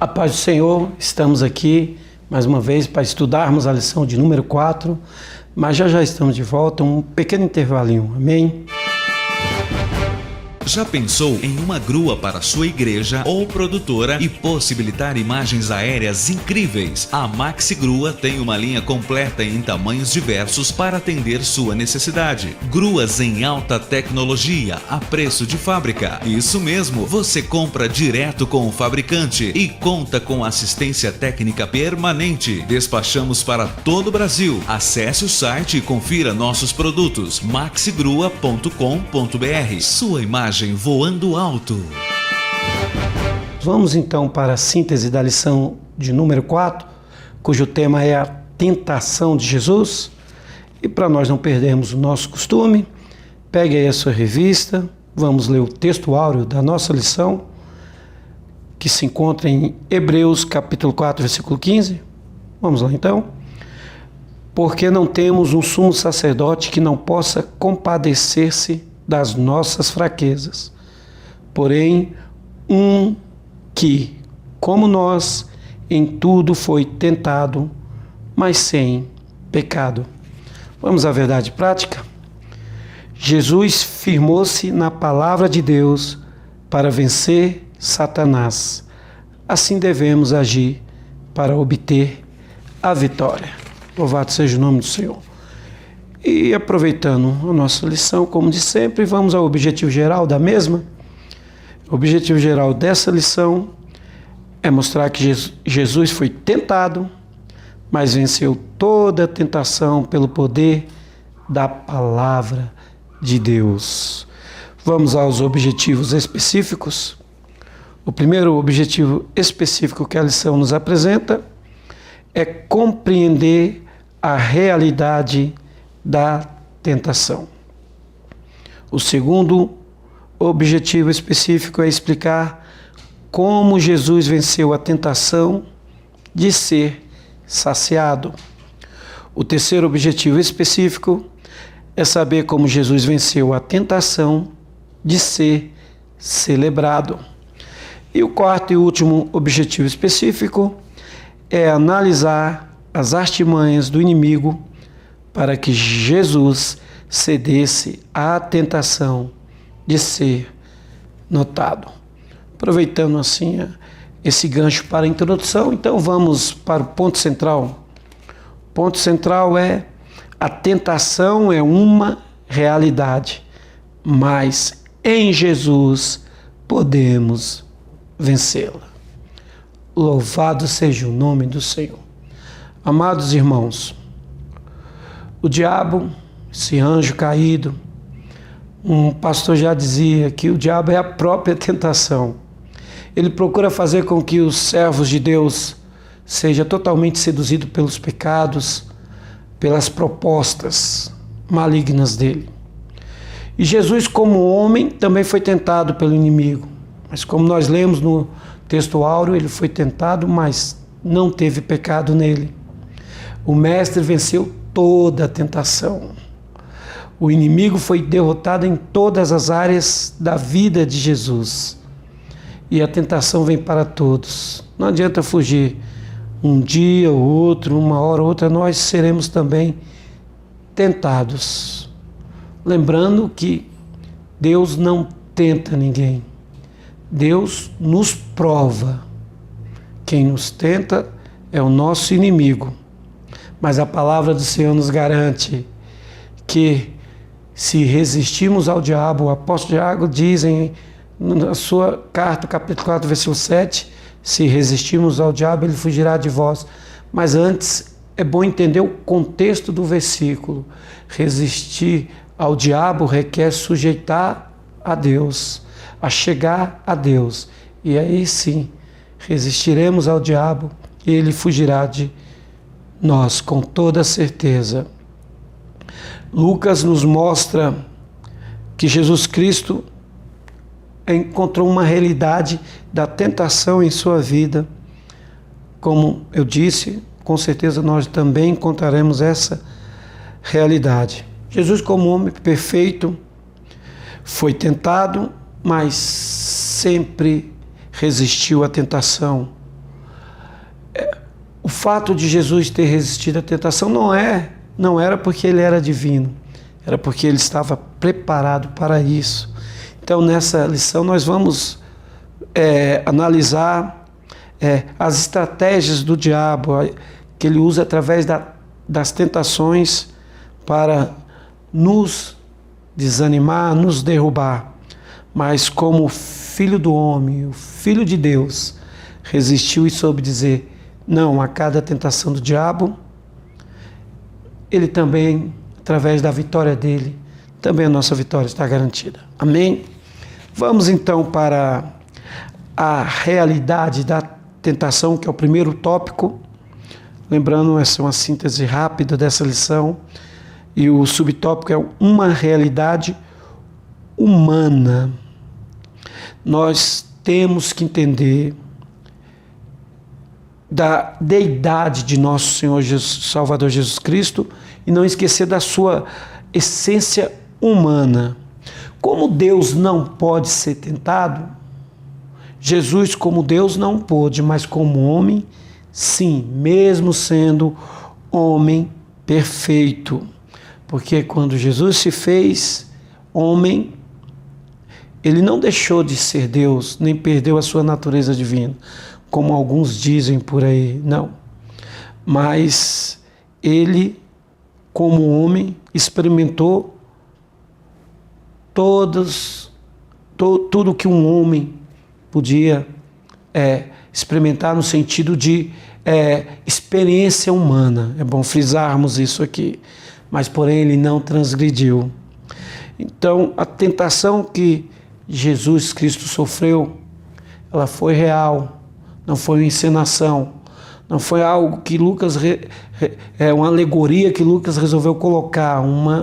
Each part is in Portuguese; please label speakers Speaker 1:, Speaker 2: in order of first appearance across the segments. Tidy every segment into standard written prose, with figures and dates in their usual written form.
Speaker 1: A paz do Senhor, estamos aqui mais uma vez para estudarmos a lição de número 4, mas já estamos de volta, um pequeno intervalinho, amém?
Speaker 2: Já pensou em uma grua para sua igreja ou produtora e possibilitar imagens aéreas incríveis? A Maxi Grua tem uma linha completa em tamanhos diversos para atender sua necessidade. Gruas em alta tecnologia a preço de fábrica. Isso mesmo, você compra direto com o fabricante e conta com assistência técnica permanente. Despachamos para todo o Brasil. Acesse o site e confira nossos produtos maxigrua.com.br. Sua imagem voando alto.
Speaker 1: Vamos então para a síntese da lição de número 4, cujo tema é a tentação de Jesus. E para nós não perdermos o nosso costume, pegue aí a sua revista, vamos ler o texto áureo da nossa lição, que se encontra em Hebreus capítulo 4, versículo 15. Vamos lá então. Porque não temos um sumo sacerdote que não possa compadecer-se das nossas fraquezas, porém um que, como nós, em tudo foi tentado, mas sem pecado. Vamos à verdade prática? Jesus firmou-se na palavra de Deus para vencer Satanás. Assim devemos agir para obter a vitória. Louvado seja o nome do Senhor. E aproveitando a nossa lição, como de sempre, vamos ao objetivo geral da mesma. O objetivo geral dessa lição é mostrar que Jesus foi tentado, mas venceu toda a tentação pelo poder da palavra de Deus. Vamos aos objetivos específicos. O primeiro objetivo específico que a lição nos apresenta é compreender a realidade da tentação. O segundo objetivo específico é explicar como Jesus venceu a tentação de ser saciado. O terceiro objetivo específico é saber como Jesus venceu a tentação de ser celebrado. E o quarto e último objetivo específico é analisar as artimanhas do inimigo para que Jesus cedesse à tentação de ser notado. Aproveitando assim esse gancho para a introdução, então vamos para o ponto central. O ponto central é: a tentação é uma realidade, mas em Jesus podemos vencê-la. Louvado seja o nome do Senhor. Amados irmãos, o diabo, esse anjo caído, um pastor já dizia que o diabo é a própria tentação. Ele procura fazer com que os servos de Deus sejam totalmente seduzidos pelos pecados, pelas propostas malignas dele. E Jesus, como homem, também foi tentado pelo inimigo. Mas como nós lemos no texto áureo, ele foi tentado, mas não teve pecado nele. O mestre venceu toda a tentação. O inimigo foi derrotado em todas as áreas da vida de Jesus. E a tentação vem para todos. Não adianta fugir. Um dia ou outro, uma hora ou outra, nós seremos também tentados. Lembrando que Deus não tenta ninguém. Deus nos prova. Quem nos tenta é o nosso inimigo. Mas a palavra do Senhor nos garante que se resistirmos ao diabo, o apóstolo Tiago diz na sua carta, capítulo 4, versículo 7, se resistirmos ao diabo, ele fugirá de vós. Mas antes é bom entender o contexto do versículo. Resistir ao diabo requer sujeitar a Deus, a chegar a Deus. E aí sim, resistiremos ao diabo e ele fugirá de nós, com toda certeza. Lucas nos mostra que Jesus Cristo encontrou uma realidade da tentação em sua vida. Como eu disse, com certeza nós também encontraremos essa realidade. Jesus, como homem perfeito, foi tentado, mas sempre resistiu à tentação. o fato de Jesus ter resistido à tentação não era porque ele era divino, era porque ele estava preparado para isso. Então, nessa lição, nós vamos analisar as estratégias do diabo que ele usa através das tentações para nos desanimar, nos derrubar. Mas como filho do homem, o filho de Deus, resistiu e soube dizer não a cada tentação do diabo, ele também, através da vitória dele, também a nossa vitória está garantida. Amém? Vamos então para a realidade da tentação, que é o primeiro tópico. Lembrando, essa é uma síntese rápida dessa lição. E o subtópico é uma realidade humana. Nós temos que entender da deidade de nosso Senhor Jesus, Salvador Jesus Cristo, e não esquecer da sua essência humana. Como Deus não pode ser tentado, Jesus como Deus não pôde, mas como homem, sim, mesmo sendo homem perfeito. Porque quando Jesus se fez homem, ele não deixou de ser Deus, nem perdeu a sua natureza divina, como alguns dizem por aí, não. Mas ele, como homem, experimentou tudo que um homem podia experimentar no sentido de experiência humana. É bom frisarmos isso aqui. Mas, porém, ele não transgrediu. Então, a tentação que Jesus Cristo sofreu, ela foi real, não foi uma encenação, não foi algo que Lucas, uma alegoria que Lucas resolveu colocar,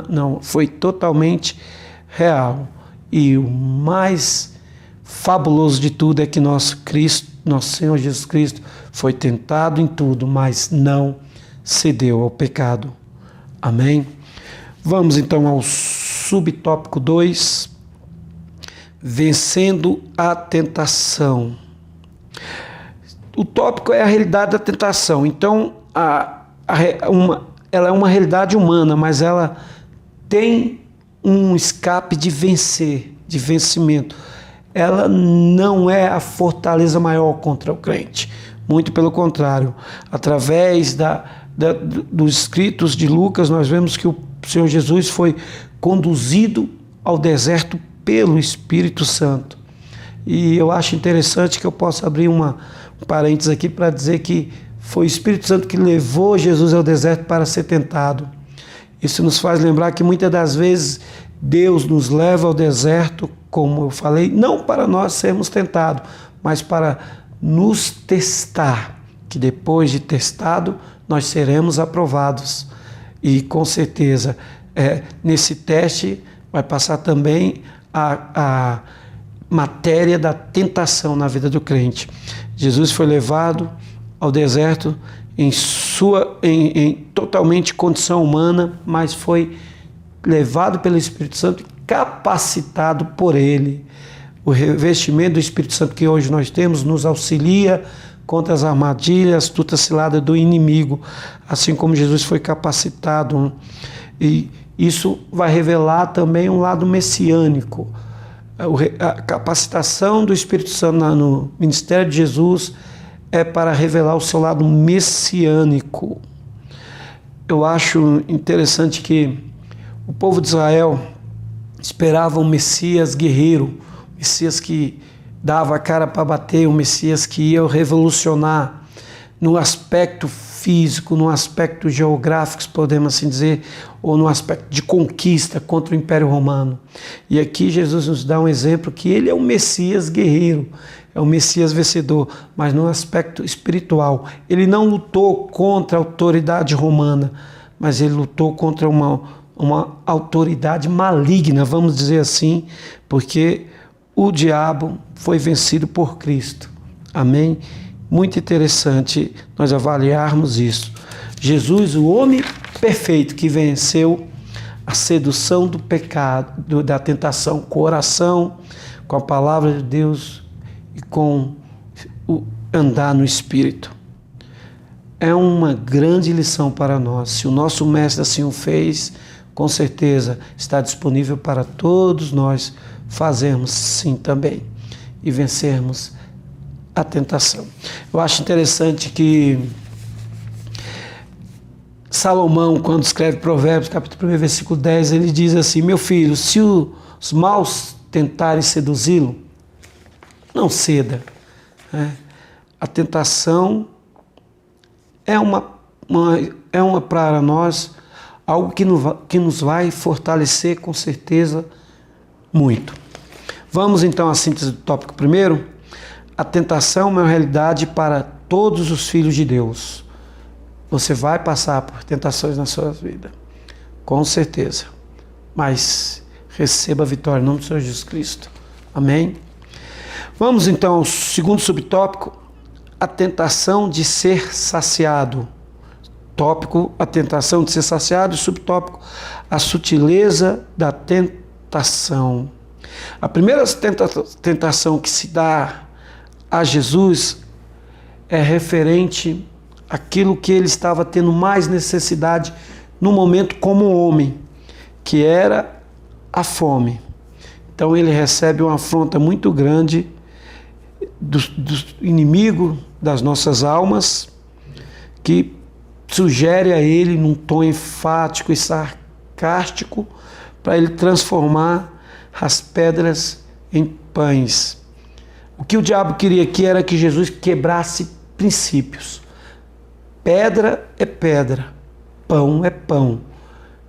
Speaker 1: não, foi totalmente real. E o mais fabuloso de tudo é que nosso Senhor Jesus Cristo foi tentado em tudo, mas não cedeu ao pecado. Amém? Vamos então ao subtópico 2, vencendo a tentação. O tópico é a realidade da tentação. Então, ela é uma realidade humana, mas ela tem um escape de vencimento. Ela não é a fortaleza maior contra o crente. Muito pelo contrário. Através dos escritos de Lucas, nós vemos que o Senhor Jesus foi conduzido ao deserto pelo Espírito Santo. E eu acho interessante que eu possa abrir um parênteses aqui para dizer que foi o Espírito Santo que levou Jesus ao deserto para ser tentado. Isso nos faz lembrar que muitas das vezes Deus nos leva ao deserto, como eu falei, não para nós sermos tentados, mas para nos testar, que depois de testado nós seremos aprovados. E com certeza, nesse teste vai passar também a matéria da tentação na vida do crente. Jesus foi levado ao deserto em totalmente condição humana, mas foi levado pelo Espírito Santo e capacitado por ele. O revestimento do Espírito Santo que hoje nós temos nos auxilia contra as armadilhas, astuta cilada do inimigo, assim como Jesus foi capacitado. E isso vai revelar também um lado messiânico. A capacitação do Espírito Santo no ministério de Jesus é para revelar o seu lado messiânico. Eu acho interessante que o povo de Israel esperava um Messias guerreiro, um Messias que dava a cara para bater, um Messias que ia revolucionar no aspecto físico, no aspecto geográfico, podemos assim dizer, ou no aspecto de conquista contra o Império Romano. E aqui Jesus nos dá um exemplo que ele é um Messias guerreiro, é um Messias vencedor, mas no aspecto espiritual. Ele não lutou contra a autoridade romana, mas ele lutou contra uma autoridade maligna, vamos dizer assim, porque o diabo foi vencido por Cristo. Amém? Muito interessante nós avaliarmos isso. Jesus, o homem perfeito que venceu a sedução do pecado, da tentação, com oração, com a palavra de Deus e com o andar no Espírito. é uma grande lição para nós. Se o nosso mestre assim o fez, com certeza está disponível para todos nós fazermos sim também e vencermos a tentação. Eu acho interessante que Salomão, quando escreve Provérbios, capítulo 1, versículo 10, ele diz assim: meu filho, se os maus tentarem seduzi-lo, não ceda. A tentação é uma para nós algo que nos vai fortalecer com certeza muito. Vamos então à síntese do tópico primeiro. A tentação é uma realidade para todos os filhos de Deus. Você vai passar por tentações na sua vida, com certeza. Mas receba a vitória em nome do Senhor Jesus Cristo. Amém? Vamos então ao segundo subtópico, a tentação de ser saciado. Tópico, a tentação de ser saciado. Subtópico, a sutileza da tentação. A primeira tentação que se dá a Jesus é referente àquilo que ele estava tendo mais necessidade no momento como homem, que era a fome. Então ele recebe uma afronta muito grande do inimigo das nossas almas, que sugere a ele num tom enfático e sarcástico para ele transformar as pedras em pães. O que o diabo queria aqui era que Jesus quebrasse princípios. Pedra é pedra, pão é pão.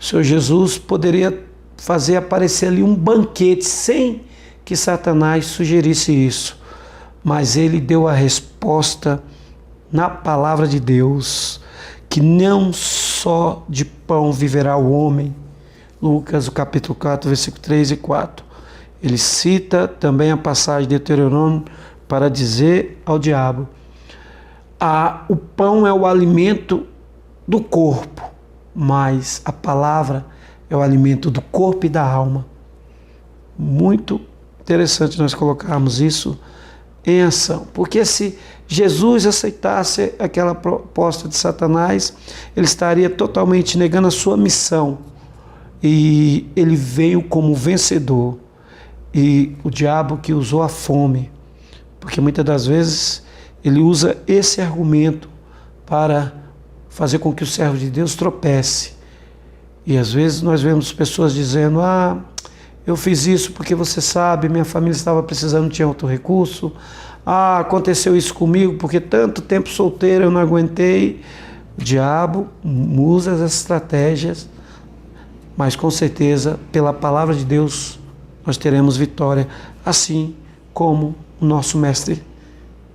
Speaker 1: O Senhor Jesus poderia fazer aparecer ali um banquete sem que Satanás sugerisse isso, mas ele deu a resposta na palavra de Deus, que não só de pão viverá o homem. Lucas, o capítulo 4, versículo 3 e 4. Ele cita também a passagem de Deuteronômio para dizer ao diabo: o pão é o alimento do corpo, mas a palavra é o alimento do corpo e da alma. Muito interessante nós colocarmos isso em ação, porque se Jesus aceitasse aquela proposta de Satanás, ele estaria totalmente negando a sua missão, e ele veio como vencedor. E o diabo que usou a fome, porque muitas das vezes ele usa esse argumento para fazer com que o servo de Deus tropece. E às vezes nós vemos pessoas dizendo: eu fiz isso porque você sabe, minha família estava precisando, não tinha outro recurso. Aconteceu isso comigo porque tanto tempo solteiro eu não aguentei. O diabo usa as estratégias, mas com certeza, pela palavra de Deus, nós teremos vitória, assim como o nosso mestre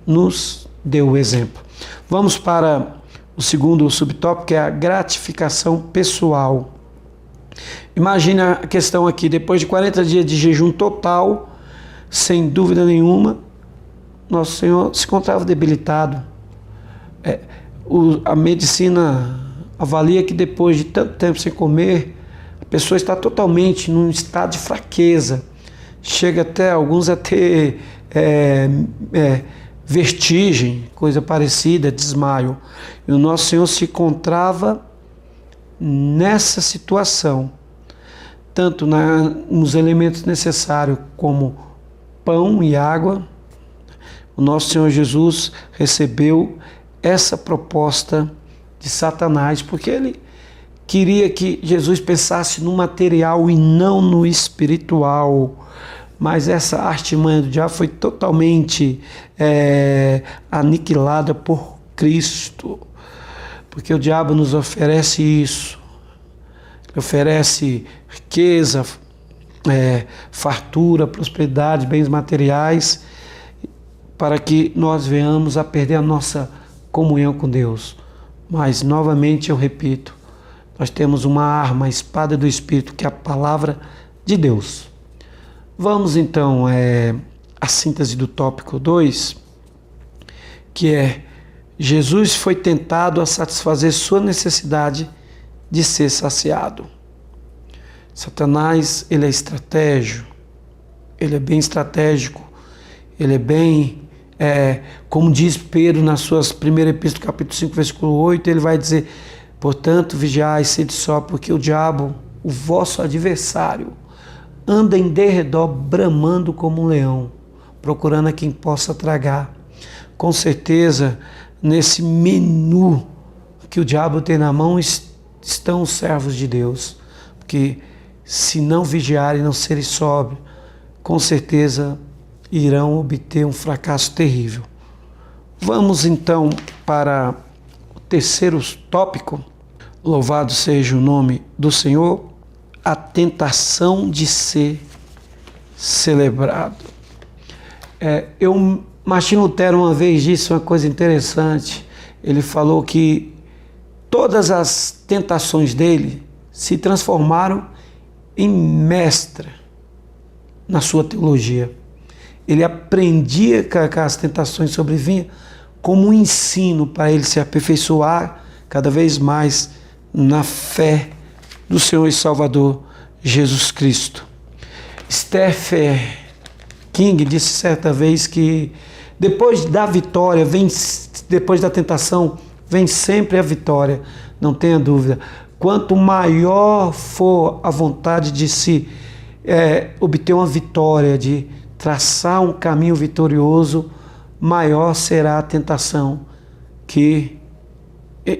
Speaker 1: nos deu o exemplo. Vamos para o segundo subtópico, que é a gratificação pessoal. Imagine a questão aqui: depois de 40 dias de jejum total, sem dúvida nenhuma, nosso Senhor se encontrava debilitado. A medicina avalia que depois de tanto tempo sem comer, a pessoa está totalmente num estado de fraqueza. Chega até alguns a ter vertigem, coisa parecida, desmaio. E o nosso Senhor se encontrava nessa situação, tanto nos elementos necessários como pão e água. O nosso Senhor Jesus recebeu essa proposta de Satanás, porque ele queria que Jesus pensasse no material e não no espiritual. Mas essa artimanha do diabo foi totalmente aniquilada por Cristo, porque o diabo nos oferece isso. Ele oferece riqueza, fartura, prosperidade, bens materiais, para que nós venhamos a perder a nossa comunhão com Deus. Mas, novamente, eu repito, nós temos uma arma, a espada do Espírito, que é a palavra de Deus. Vamos então à síntese do tópico 2, que é: Jesus foi tentado a satisfazer sua necessidade de ser saciado. Satanás, ele é bem estratégico, ele é bem Como diz Pedro na sua primeira epístola, capítulo 5, versículo 8, ele vai dizer: portanto, vigiai, sede só, porque o diabo, o vosso adversário, anda em derredor, bramando como um leão, procurando a quem possa tragar. Com certeza, nesse menu que o diabo tem na mão estão os servos de Deus, porque se não vigiarem, não serem sóbrios, com certeza irão obter um fracasso terrível. Vamos então para o terceiro tópico. Louvado seja o nome do Senhor. A tentação de ser celebrado. Martinho Lutero uma vez disse uma coisa interessante. Ele falou que todas as tentações dele se transformaram em mestra na sua teologia. Ele aprendia que as tentações sobrevinham como um ensino para ele se aperfeiçoar cada vez mais na fé do Senhor e Salvador Jesus Cristo. Stephen King disse certa vez que depois da vitória, depois da tentação, vem sempre a vitória, não tenha dúvida. Quanto maior for a vontade de se obter uma vitória, de traçar um caminho vitorioso, maior será a tentação que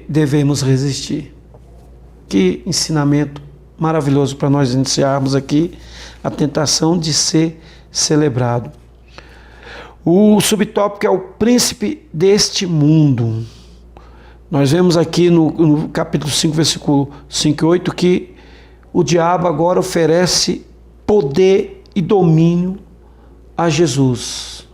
Speaker 1: devemos resistir. Que ensinamento maravilhoso para nós iniciarmos aqui a tentação de ser celebrado. O subtópico é o príncipe deste mundo. Nós vemos aqui no capítulo 5, versículo 5 e 8, que o diabo agora oferece poder e domínio a Jesus.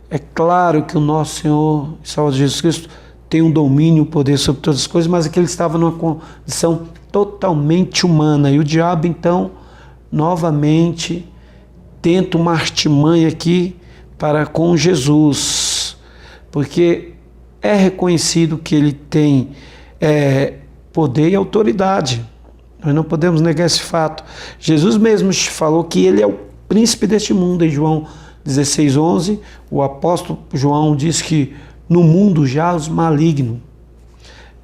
Speaker 1: É claro que o nosso Senhor e Salvador Jesus Cristo tem um domínio, um poder sobre todas as coisas, mas aqui ele estava numa condição totalmente humana. E o diabo, então, novamente, tenta uma artimanha aqui para com Jesus, porque é reconhecido que ele tem poder e autoridade. Nós não podemos negar esse fato. Jesus mesmo falou que ele é o príncipe deste mundo. Em João 16:11, o apóstolo João diz que no mundo já os malignos.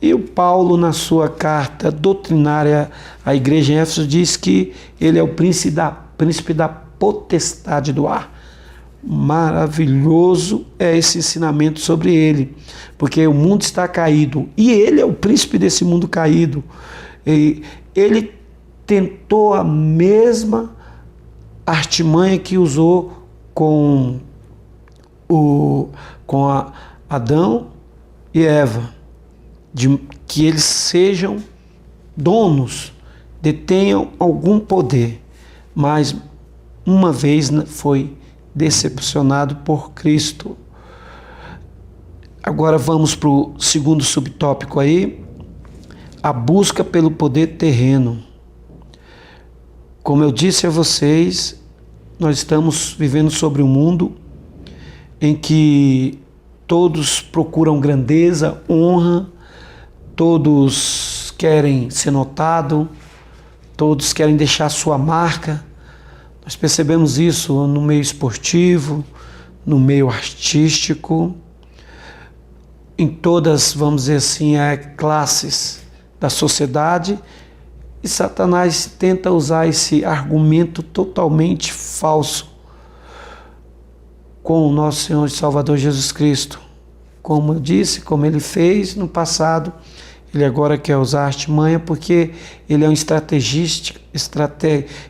Speaker 1: E o Paulo, na sua carta doutrinária à igreja em Éfeso, diz que ele é o príncipe da potestade do ar. Maravilhoso é esse ensinamento sobre ele, porque o mundo está caído e ele é o príncipe desse mundo caído. E ele tentou a mesma artimanha que usou com Adão e Eva, de que eles sejam donos, detenham algum poder, mas uma vez foi decepcionado por Cristo. Agora vamos para o segundo subtópico aí, a busca pelo poder terreno. Como eu disse a vocês, nós estamos vivendo sobre um mundo em que todos procuram grandeza, honra, todos querem ser notados, todos querem deixar sua marca. Nós percebemos isso no meio esportivo, no meio artístico, em todas, vamos dizer assim, classes da sociedade, e Satanás tenta usar esse argumento totalmente falso com o nosso Senhor e Salvador Jesus Cristo. Como eu disse, como ele fez no passado, ele agora quer usar artimanha porque ele é um estrategista,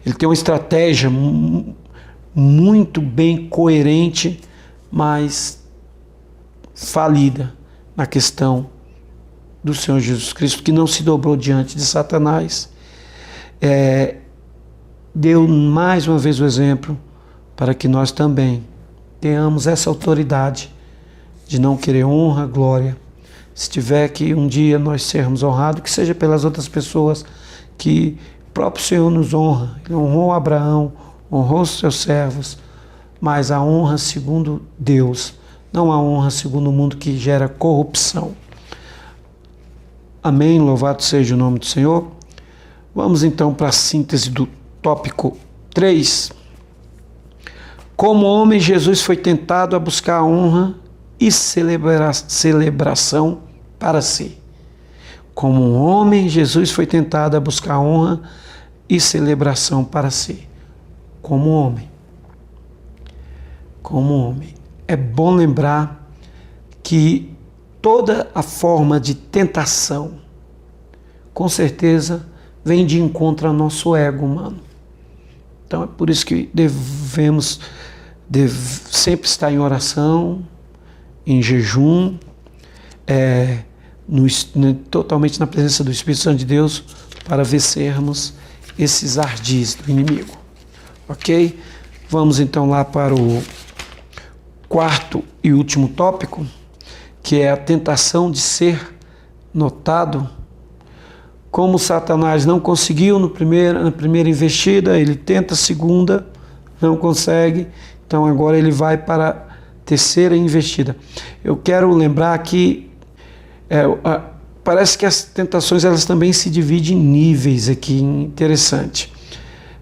Speaker 1: ele tem uma estratégia muito bem coerente, mas falida na questão do Senhor Jesus Cristo, que não se dobrou diante de Satanás. Deu mais uma vez o exemplo para que nós também tenhamos essa autoridade de não querer honra, glória. Se tiver que um dia nós sermos honrados, que seja pelas outras pessoas, que o próprio Senhor nos honra. Ele honrou Abraão, honrou os seus servos, mas a honra segundo Deus, não a honra segundo o mundo que gera corrupção. Amém, louvado seja o nome do Senhor. Vamos então para a síntese do tópico 3. Como homem, Jesus foi tentado a buscar honra e celebração para si. Como um homem, Jesus foi tentado a buscar honra e celebração para si. Como homem. Como homem. É bom lembrar que toda a forma de tentação, com certeza, vem de encontro ao nosso ego humano. Então é por isso que devemos sempre estar em oração, em jejum, totalmente na presença do Espírito Santo de Deus, para vencermos esses ardis do inimigo. Ok? Vamos então lá para o quarto e último tópico, que é a tentação de ser notado. Como Satanás não conseguiu na primeira investida, ele tenta a segunda, não consegue, então agora ele vai para a terceira investida. Eu quero lembrar que parece que as tentações elas também se dividem em níveis aqui, interessante.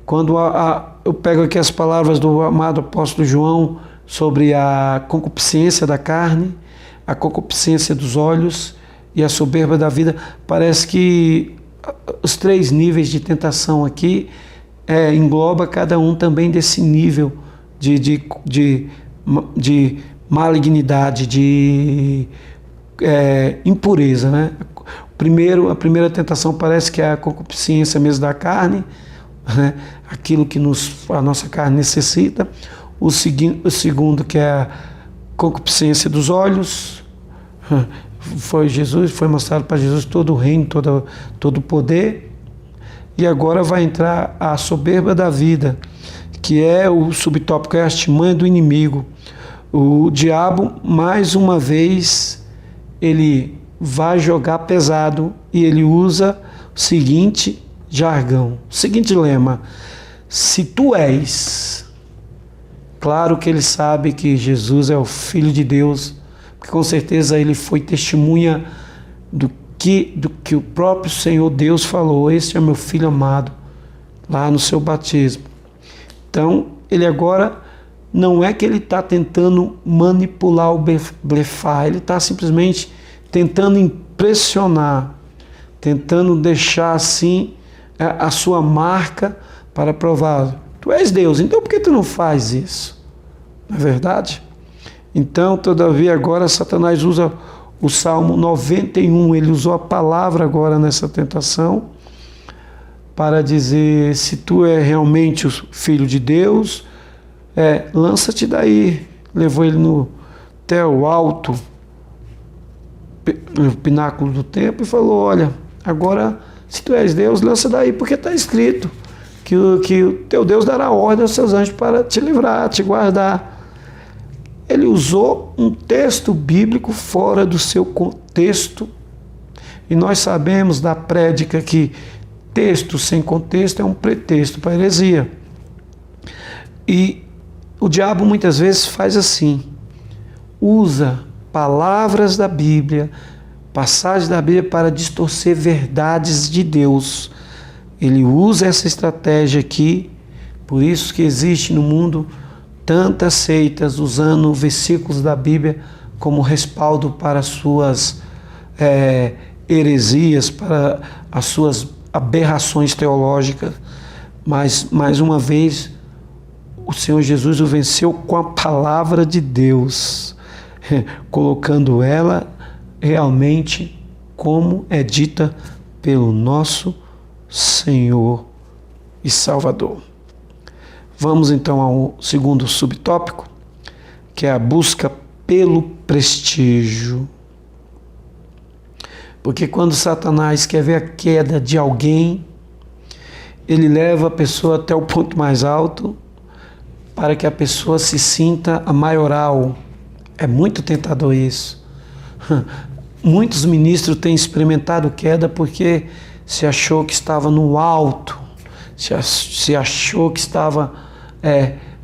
Speaker 1: Quando eu pego aqui as palavras do amado apóstolo João sobre a concupiscência da carne, a concupiscência dos olhos e a soberba da vida, parece que os três níveis de tentação aqui engloba cada um também desse nível de malignidade, de impureza, né? A primeira tentação parece que é a concupiscência mesmo da carne, né? Aquilo que a nossa carne necessita. O segundo que é a concupiscência dos olhos, foi mostrado para Jesus todo o reino, todo o poder. E agora vai entrar a soberba da vida, que é o subtópico, é a artimanha do inimigo. O diabo, mais uma vez, ele vai jogar pesado e ele usa o seguinte jargão, o seguinte lema: se tu és. Claro que ele sabe que Jesus é o Filho de Deus, porque com certeza ele foi testemunha do que o próprio Senhor Deus falou: este é meu Filho amado, lá no seu batismo. Então, ele agora não é que ele está tentando manipular ou blefar, ele está simplesmente tentando impressionar, tentando deixar assim a sua marca para provar: tu és Deus, então por que tu não faz isso? Não é verdade? Então, todavia, agora Satanás usa o Salmo 91, ele usou a palavra agora nessa tentação para dizer: se tu é realmente o Filho de Deus, lança-te daí. Levou ele até o alto, no pináculo do templo, e falou: olha, agora, se tu és Deus, lança daí, porque está escrito que o teu Deus dará ordem aos seus anjos para te livrar, te guardar. Ele usou um texto bíblico fora do seu contexto, e nós sabemos da prédica que texto sem contexto é um pretexto para heresia. E o diabo muitas vezes faz assim, usa palavras da Bíblia, passagens da Bíblia para distorcer verdades de Deus. Ele usa essa estratégia aqui, por isso que existe no mundo tantas seitas usando versículos da Bíblia como respaldo para as suas heresias, para as suas aberrações teológicas. Mas, mais uma vez, o Senhor Jesus o venceu com a palavra de Deus, colocando ela realmente como é dita pelo nosso Senhor e Salvador. Vamos então ao segundo subtópico, que é a busca pelo prestígio. Porque quando Satanás quer ver a queda de alguém, ele leva a pessoa até o ponto mais alto para que a pessoa se sinta a maioral. É muito tentador isso. Muitos ministros têm experimentado queda porque se achou que estava no alto, se achou que estava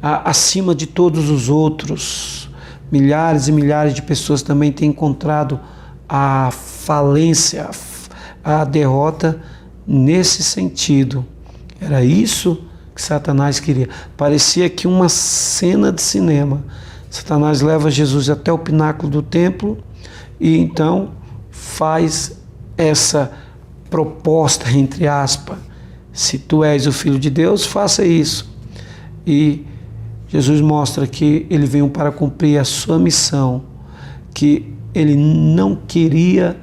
Speaker 1: acima de todos os outros. Milhares e milhares de pessoas também têm encontrado a falência, a derrota nesse sentido. Era isso que Satanás queria. Parecia que uma cena de cinema. Satanás leva Jesus até o pináculo do templo e então faz essa proposta, entre aspas: se tu és o Filho de Deus, faça isso. E Jesus mostra que ele veio para cumprir a sua missão, que ele não queria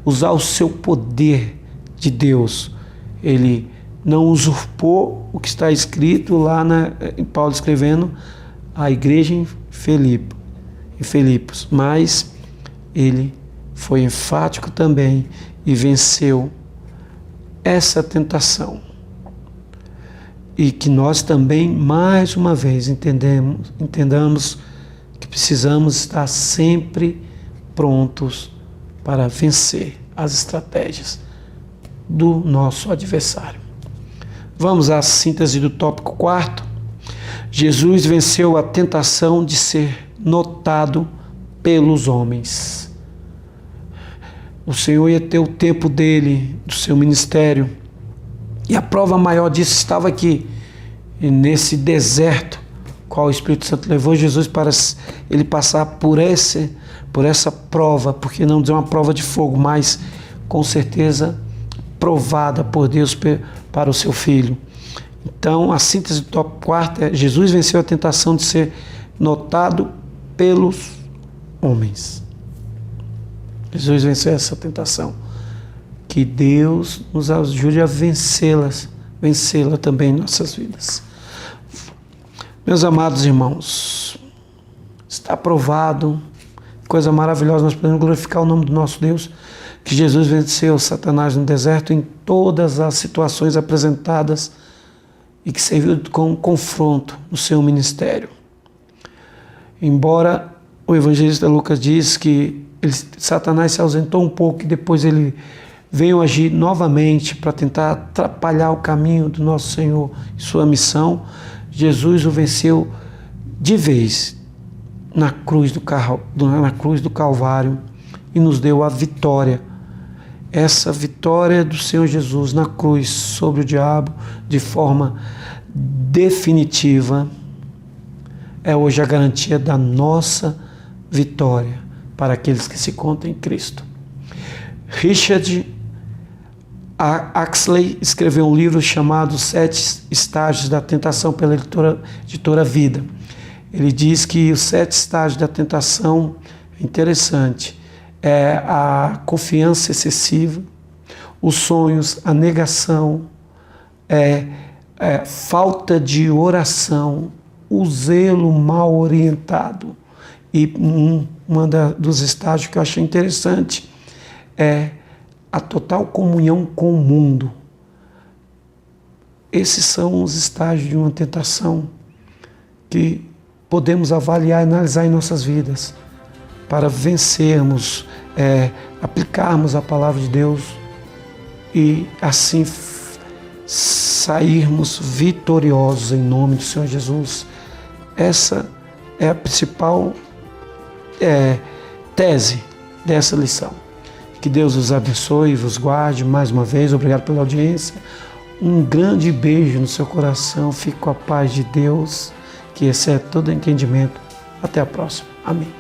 Speaker 1: usar o seu poder de Deus. Ele não usurpou o que está escrito lá em Paulo escrevendo a igreja em Filipos, mas ele foi enfático também e venceu essa tentação. E que nós também, mais uma vez, entendamos que precisamos estar sempre prontos para vencer as estratégias do nosso adversário. Vamos à síntese do tópico 4. Jesus venceu a tentação de ser notado pelos homens. O Senhor ia ter o tempo dele, do seu ministério, e a prova maior disso estava aqui, nesse deserto, qual o Espírito Santo levou Jesus para ele passar por essa prova, porque não dizer uma prova de fogo, mas com certeza provada por Deus para o seu filho. Então, a síntese do tópico 4 é: Jesus venceu a tentação de ser notado pelos homens. Jesus venceu essa tentação. Que Deus nos ajude a vencê-la também em nossas vidas. Meus amados irmãos, está provado, coisa maravilhosa, nós podemos glorificar o nome do nosso Deus, que Jesus venceu Satanás no deserto em todas as situações apresentadas e que serviu como confronto no seu ministério. Embora o evangelista Lucas diz que Satanás se ausentou um pouco e depois ele veio agir novamente para tentar atrapalhar o caminho do nosso Senhor e sua missão, Jesus o venceu de vez na cruz do Calvário e nos deu a vitória. Essa vitória do Senhor Jesus na cruz sobre o diabo de forma definitiva é hoje a garantia da nossa vitória para aqueles que se encontram em Cristo. Richard Axley escreveu um livro chamado 7 Estágios da Tentação pela editora Vida. Ele diz que os 7 estágios da tentação é interessante. É a confiança excessiva, os sonhos, a negação, falta de oração, o zelo mal orientado. E dos estágios que eu achei interessante é a total comunhão com o mundo. Esses são os estágios de uma tentação que podemos avaliar e analisar em nossas vidas para vencermos, aplicarmos a palavra de Deus e assim sairmos vitoriosos em nome do Senhor Jesus. Essa é a principal tese dessa lição. Que Deus os abençoe e vos guarde mais uma vez. Obrigado pela audiência. Um grande beijo no seu coração. Fique com a paz de Deus, que excede todo entendimento. Até a próxima. Amém.